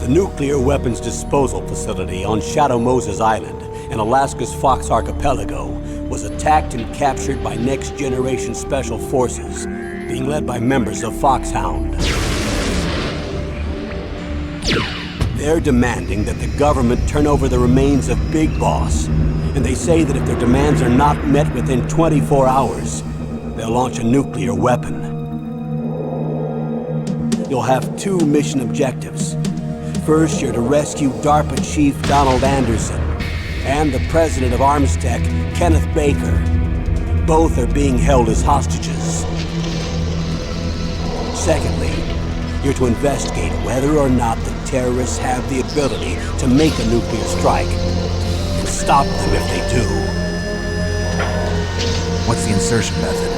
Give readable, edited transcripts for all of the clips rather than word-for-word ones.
The nuclear weapons disposal facility on Shadow Moses Island in Alaska's Fox Archipelago was attacked and captured by next-generation special forces, being led by members of Foxhound. They're demanding that the government turn over the remains of Big Boss, and they say that if their demands are not met within 24 hours, they'll launch a nuclear weapon. You'll have two mission objectives. First, you're to rescue DARPA Chief Donald Anderson and the president of Armstech, Kenneth Baker. Both are being held as hostages. Secondly, you're to investigate whether or not the terrorists have the ability to make a nuclear strike, and stop them if they do. What's the insertion method?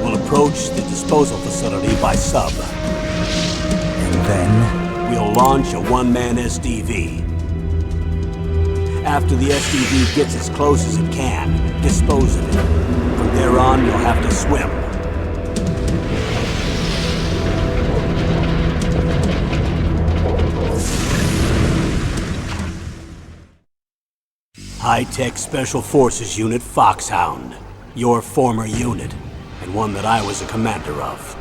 We'll approach the disposal facility by sub. And then? We'll launch a one-man SDV. After the SDV gets as close as it can, dispose of it. From there on, you'll have to swim. High-Tech Special Forces Unit Foxhound. Your former unit, and one that I was a commander of.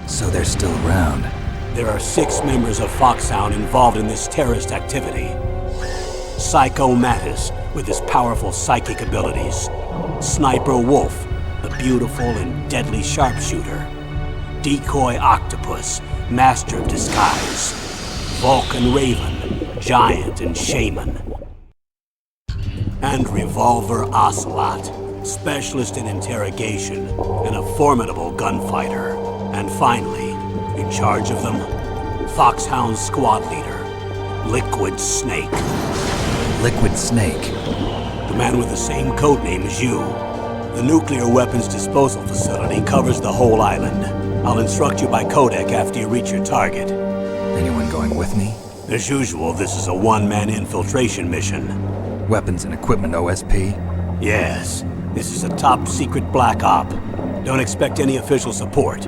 So they're still around. There are 6 members of Foxhound involved in this terrorist activity. Psycho Mattis, with his powerful psychic abilities. Sniper Wolf, the beautiful and deadly sharpshooter. Decoy Octopus, master of disguise. Vulcan Raven, giant and shaman. And Revolver Ocelot, specialist in interrogation and a formidable gunfighter. And finally, in charge of them, Foxhound squad leader, Liquid Snake. Liquid Snake? The man with the same codename as you. The nuclear weapons disposal facility covers the whole island. I'll instruct you by codec after you reach your target. Anyone going with me? As usual, this is a one-man infiltration mission. Weapons and equipment OSP? Yes. This is a top-secret black op. Don't expect any official support.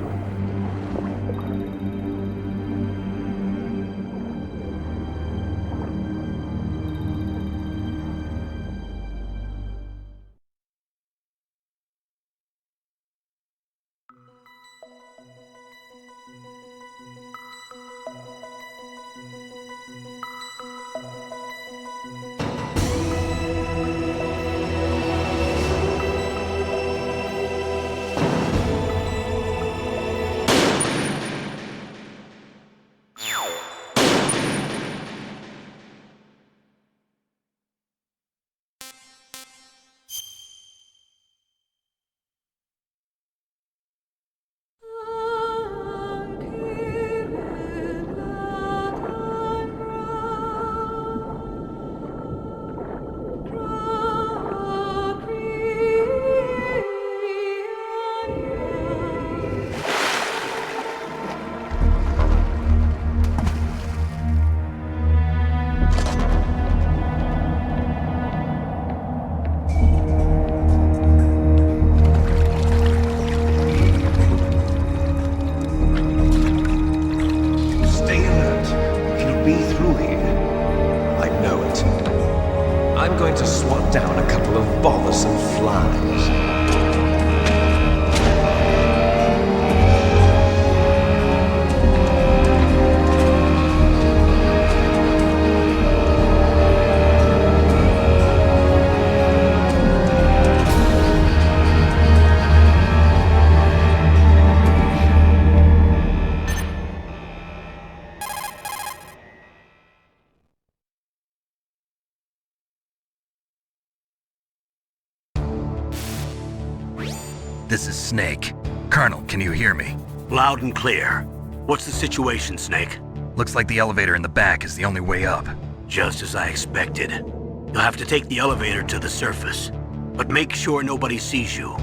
This is Snake. Colonel, can you hear me? Loud and clear. What's the situation, Snake? Looks like the elevator in the back is the only way up. Just as I expected. You'll have to take the elevator to the surface. But make sure nobody sees you.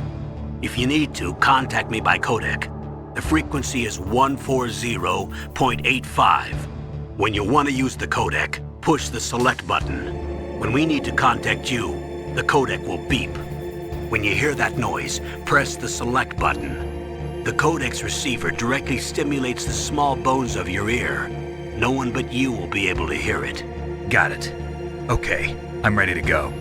If you need to, contact me by codec. The frequency is 140.85. When you want to use the codec, push the select button. When we need to contact you, the codec will beep. When you hear that noise, press the select button. The codec's receiver directly stimulates the small bones of your ear. No one but you will be able to hear it. Got it. Okay, I'm ready to go.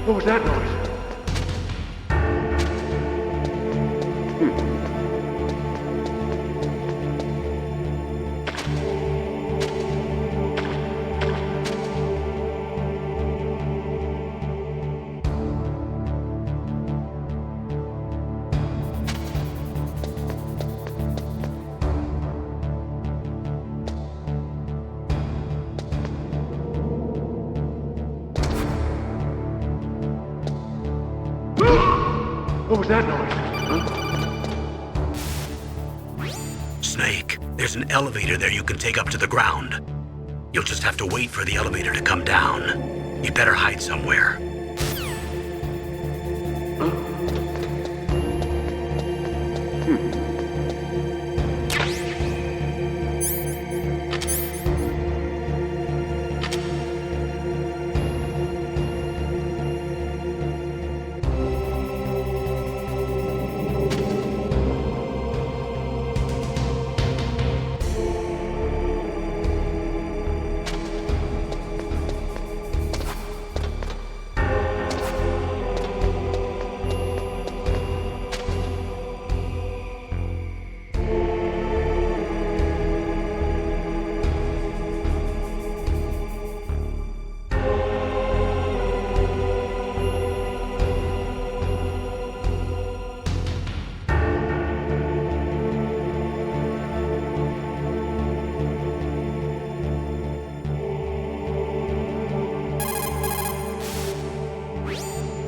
What was that noise? What was that noise? Snake, there's an elevator there you can take up to the ground. You'll just have to wait for the elevator to come down. You better hide somewhere.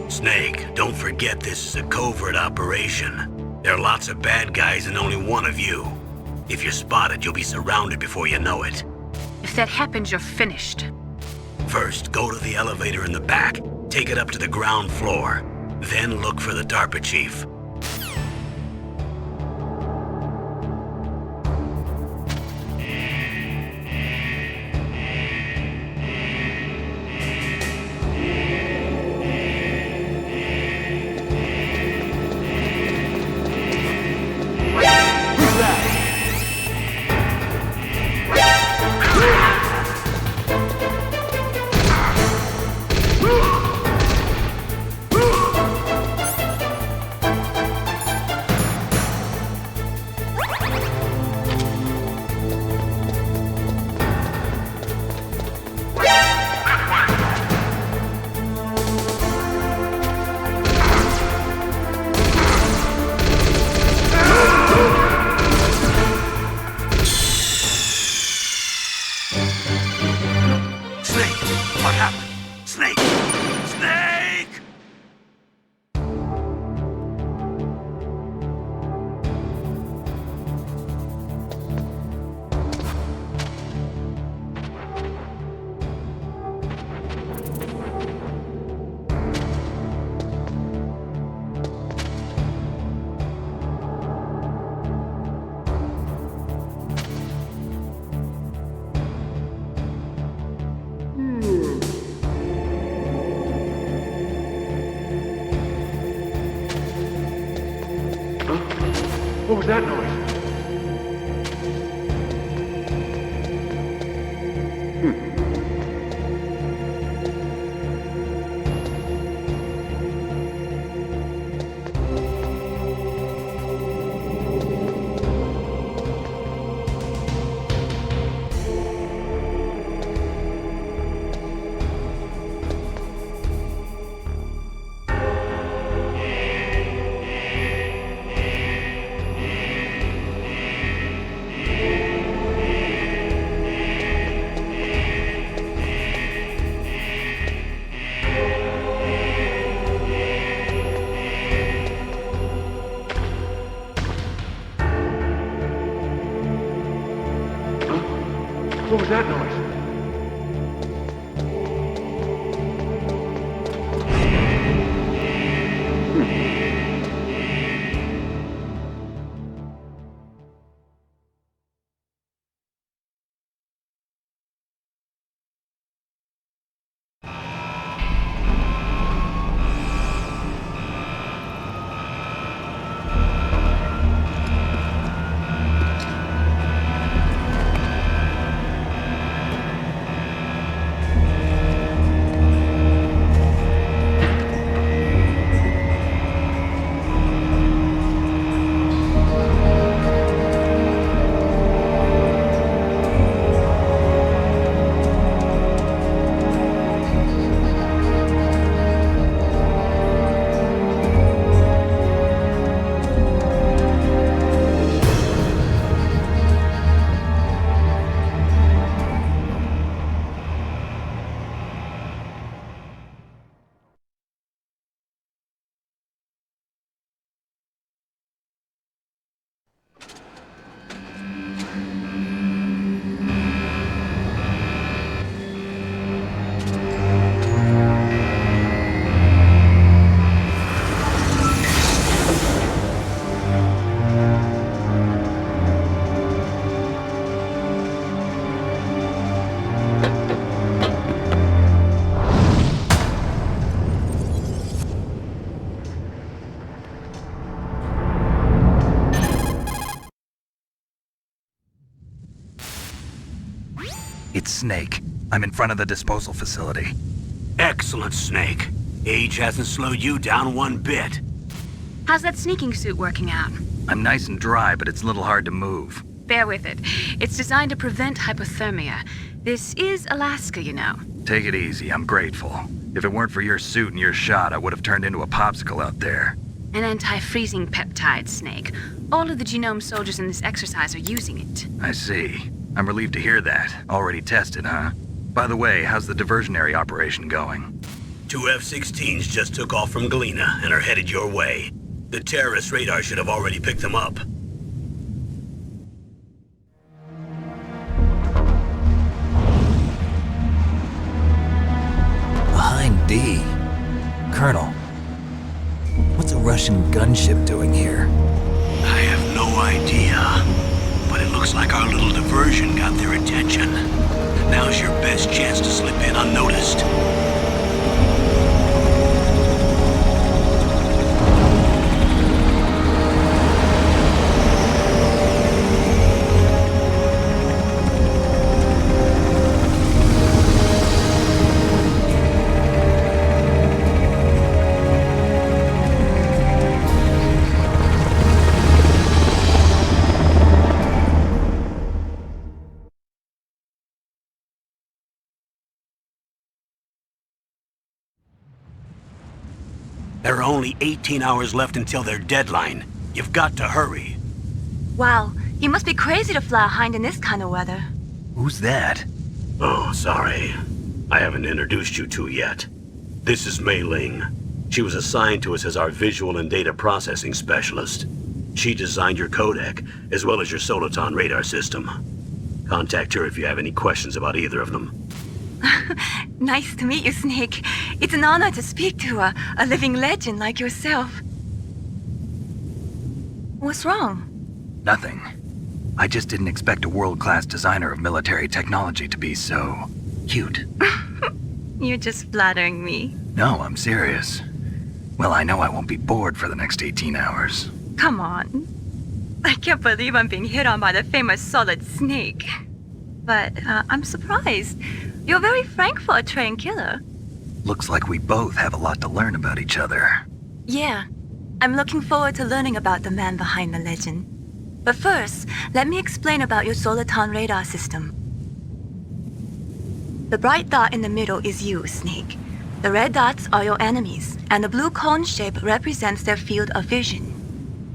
Snake, don't forget this is a covert operation. There are lots of bad guys and only one of you. If you're spotted, you'll be surrounded before you know it. If that happens, you're finished. First, go to the elevator in the back. Take it up to the ground floor. Then look for the DARPA chief. What was that noise? What was that noise? It's Snake. I'm in front of the disposal facility. Excellent, Snake. Age hasn't slowed you down one bit. How's that sneaking suit working out? I'm nice and dry, but it's a little hard to move. Bear with it. It's designed to prevent hypothermia. This is Alaska, you know. Take it easy, I'm grateful. If it weren't for your suit and your shot, I would have turned into a popsicle out there. An anti-freezing peptide, Snake. All of the genome soldiers in this exercise are using it. I see. I'm relieved to hear that. Already tested, huh? By the way, how's the diversionary operation going? 2 F-16s just took off from Galena and are headed your way. The terrorist radar should have already picked them up. Behind D. Colonel, what's a Russian gunship doing here? I have no idea, but it looks like our little diversion got their attention. Now's your best chance to slip in unnoticed. There are only 18 hours left until their deadline. You've got to hurry. Wow, you must be crazy to fly a hind in this kind of weather. Who's that? Oh, sorry. I haven't introduced you to yet. This is Mei Ling. She was assigned to us as our visual and data processing specialist. She designed your codec, as well as your Soliton radar system. Contact her if you have any questions about either of them. Nice to meet you, Snake. It's an honor to speak to a living legend like yourself. What's wrong? Nothing. I just didn't expect a world-class designer of military technology to be so cute. You're just flattering me. No, I'm serious. Well, I know I won't be bored for the next 18 hours. Come on. I can't believe I'm being hit on by the famous Solid Snake. But I'm surprised. You're very frank for a trained killer. Looks like we both have a lot to learn about each other. Yeah. I'm looking forward to learning about the man behind the legend. But first, let me explain about your Soliton radar system. The bright dot in the middle is you, Snake. The red dots are your enemies, and the blue cone shape represents their field of vision.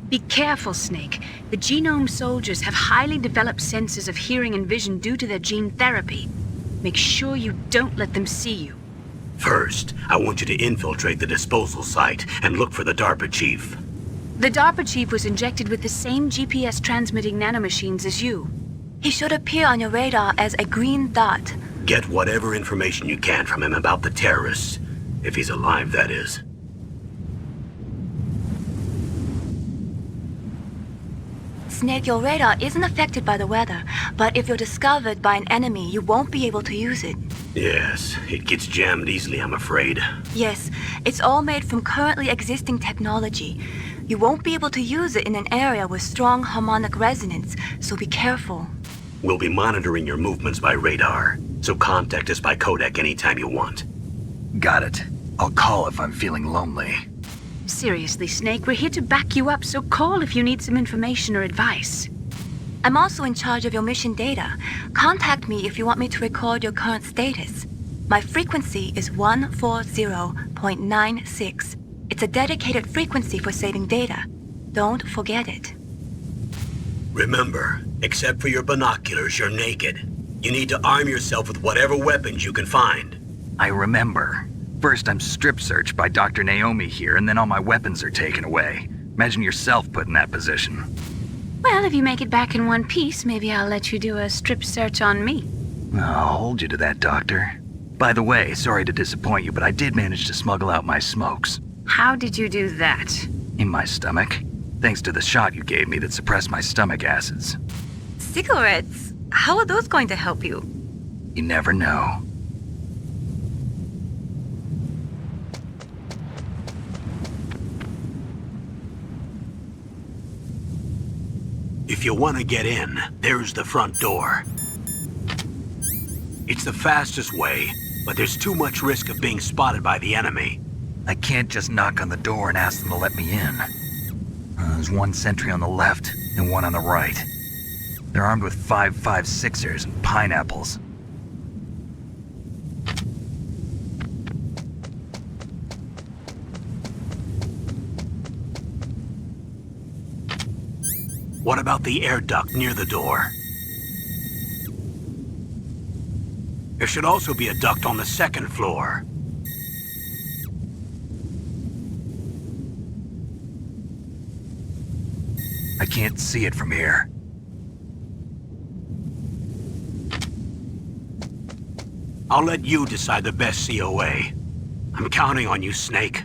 Be careful, Snake. The genome soldiers have highly developed senses of hearing and vision due to their gene therapy. Make sure you don't let them see you. First, I want you to infiltrate the disposal site and look for the DARPA chief. The DARPA chief was injected with the same GPS transmitting nanomachines as you. He should appear on your radar as a green dot. Get whatever information you can from him about the terrorists. If he's alive, that is. Snake, your radar isn't affected by the weather, but if you're discovered by an enemy, you won't be able to use it. Yes, it gets jammed easily, I'm afraid. Yes, it's all made from currently existing technology. You won't be able to use it in an area with strong harmonic resonance, so be careful. We'll be monitoring your movements by radar, so contact us by codec anytime you want. Got it. I'll call if I'm feeling lonely. Seriously, Snake, we're here to back you up, so call if you need some information or advice. I'm also in charge of your mission data. Contact me if you want me to record your current status. My frequency is 140.96. It's a dedicated frequency for saving data. Don't forget it. Remember, except for your binoculars, you're naked. You need to arm yourself with whatever weapons you can find. I remember. First, I'm strip searched by Dr. Naomi here, and then all my weapons are taken away. Imagine yourself put in that position. Well, if you make it back in one piece, maybe I'll let you do a strip search on me. I'll hold you to that, Doctor. By the way, sorry to disappoint you, but I did manage to smuggle out my smokes. How did you do that? In my stomach. Thanks to the shot you gave me that suppressed my stomach acids. Cigarettes? How are those going to help you? You never know. If you want to get in, there's the front door. It's the fastest way, but there's too much risk of being spotted by the enemy. I can't just knock on the door and ask them to let me in. There's one sentry on the left and one on the right. They're armed with 5.56ers and pineapples. What about the air duct near the door? There should also be a duct on the second floor. I can't see it from here. I'll let you decide the best COA. I'm counting on you, Snake.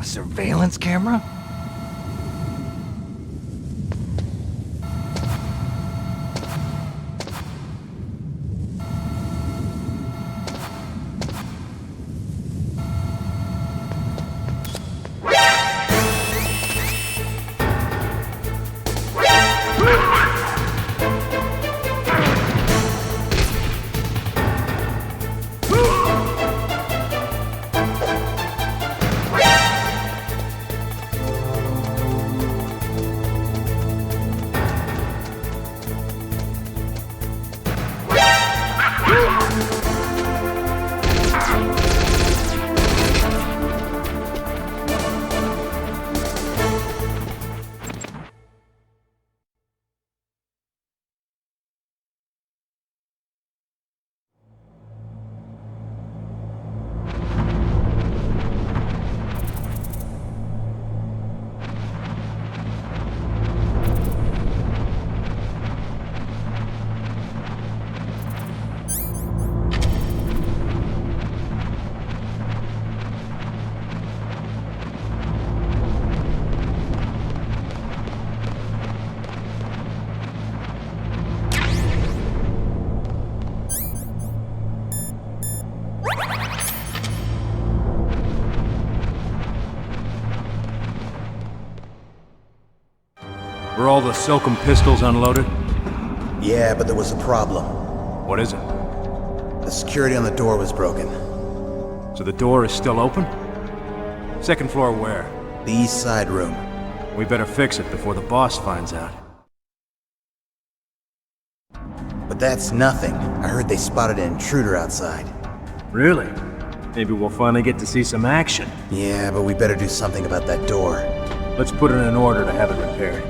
Surveillance camera? all the silkum pistols unloaded? Yeah, but there was a problem. What is it? The security on the door was broken. So the door is still open? Second floor where? The east side room. We better fix it before the boss finds out. But that's nothing. I heard they spotted an intruder outside. Really? Maybe we'll finally get to see some action. Yeah, but we better do something about that door. Let's put in an order to have it repaired.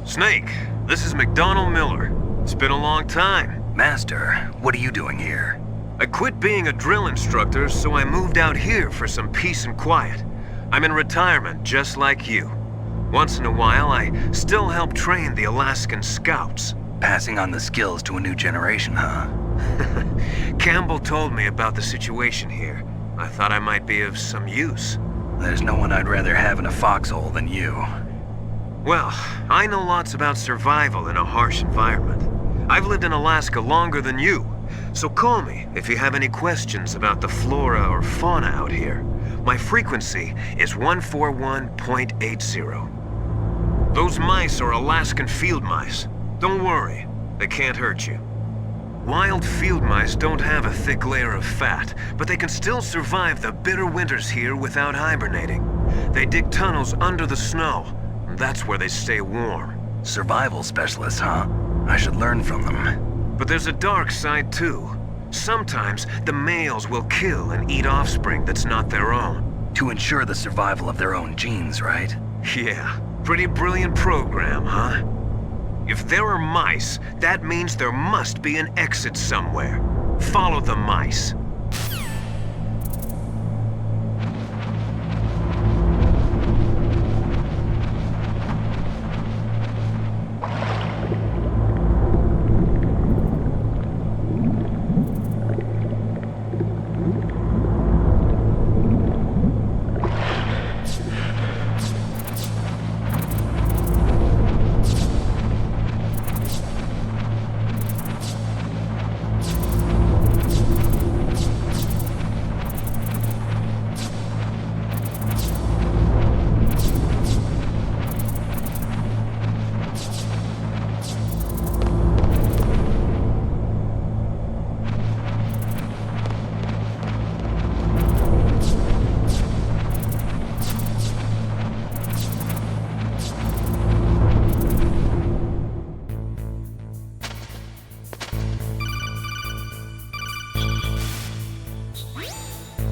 Snake, this is McDonald Miller. It's been a long time. Master, what are you doing here? I quit being a drill instructor, so I moved out here for some peace and quiet. I'm in retirement, just like you. Once in a while, I still help train the Alaskan Scouts. Passing on the skills to a new generation, huh? Campbell told me about the situation here. I thought I might be of some use. There's no one I'd rather have in a foxhole than you. Well, I know lots about survival in a harsh environment. I've lived in Alaska longer than you, so call me if you have any questions about the flora or fauna out here. My frequency is 141.80. Those mice are Alaskan field mice. Don't worry, they can't hurt you. Wild field mice don't have a thick layer of fat, but they can still survive the bitter winters here without hibernating. They dig tunnels under the snow. That's where they stay warm. Survival specialists, huh? I should learn from them. But there's a dark side too. Sometimes the males will kill and eat offspring that's not their own. To ensure the survival of their own genes, right? Yeah, pretty brilliant program, huh? If there are mice, that means there must be an exit somewhere. Follow the mice.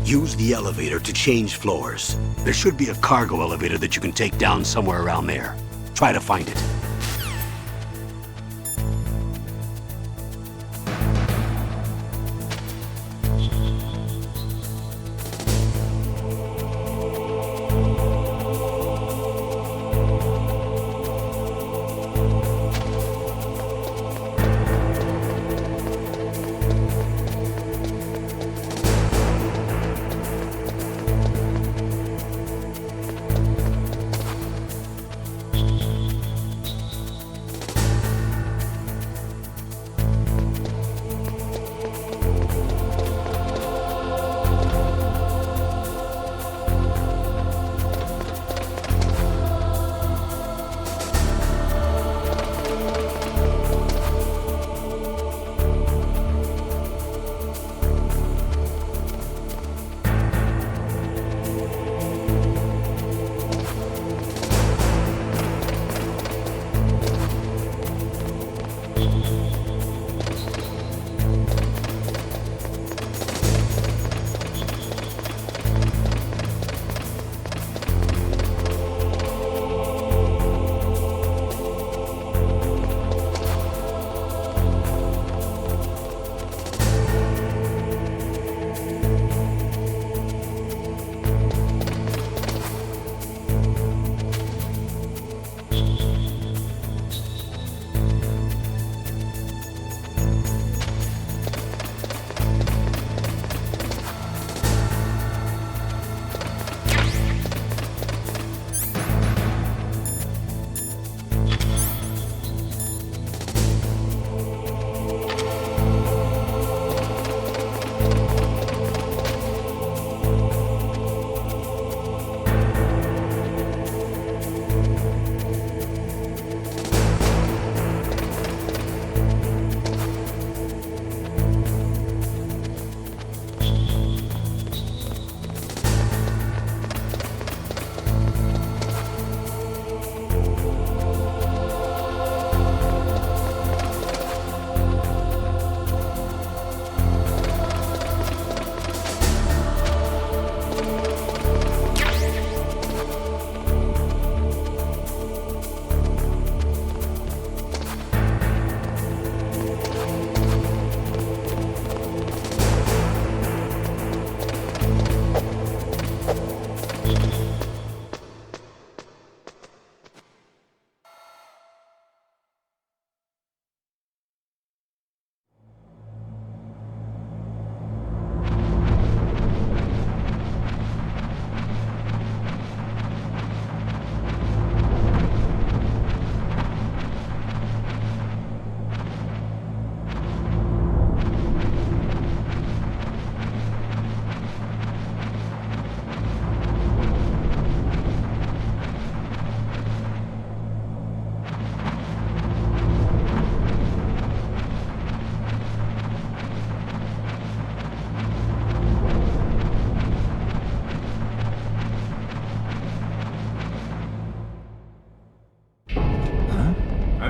Use the elevator to change floors. There should be a cargo elevator that you can take down somewhere around there. Try to find it.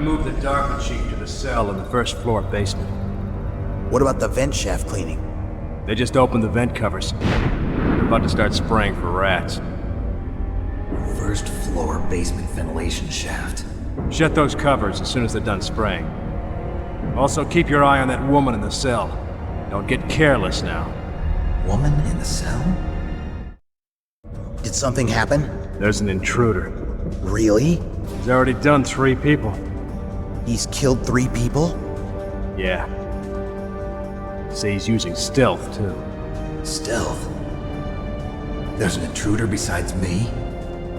move the Dark Chief to the cell in the first floor basement. What about the vent shaft cleaning? They just opened the vent covers. They're about to start spraying for rats. First floor basement ventilation shaft. Shut those covers as soon as they're done spraying. Also, keep your eye on that woman in the cell. Don't get careless now. Woman in the cell? Did something happen? There's an intruder. Really? He's already done 3 people. He's killed 3 people? Yeah. See, he's using stealth, too. Stealth? There's an intruder besides me?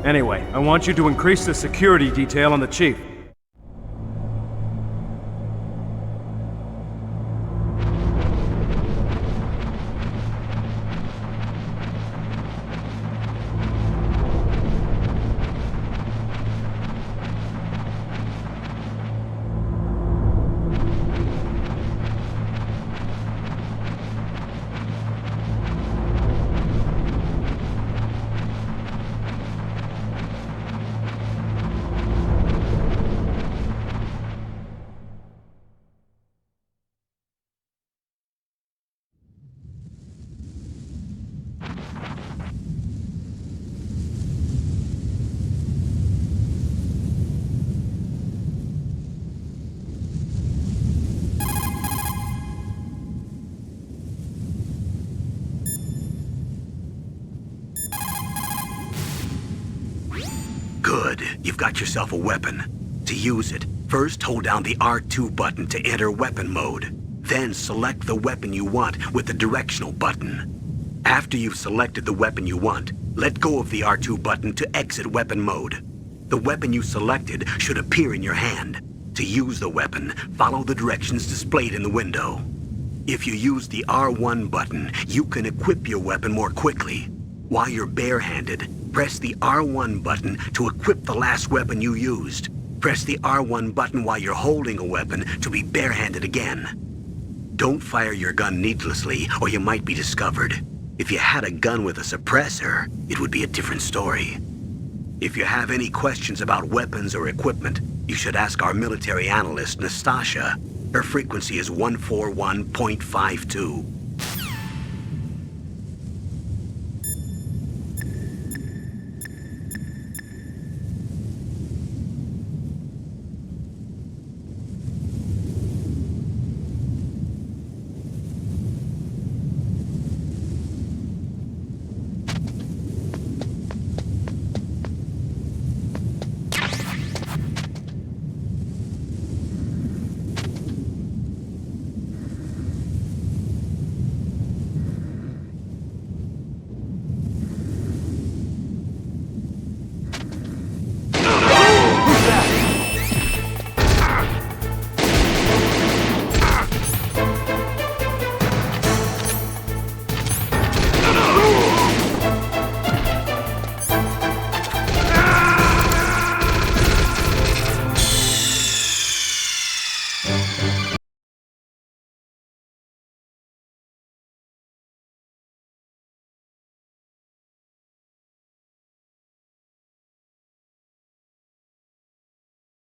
Anyway, I want you to increase the security detail on the Chief. Good. You've got yourself a weapon. To use it, first hold down the R2 button to enter weapon mode. Then select the weapon you want with the directional button. After you've selected the weapon you want, let go of the R2 button to exit weapon mode. The weapon you selected should appear in your hand. To use the weapon, follow the directions displayed in the window. If you use the R1 button, you can equip your weapon more quickly. While you're barehanded, press the R1 button to equip the last weapon you used. Press the R1 button while you're holding a weapon to be barehanded again. Don't fire your gun needlessly, or you might be discovered. If you had a gun with a suppressor, it would be a different story. If you have any questions about weapons or equipment, you should ask our military analyst, Nastasha. Her frequency is 141.52.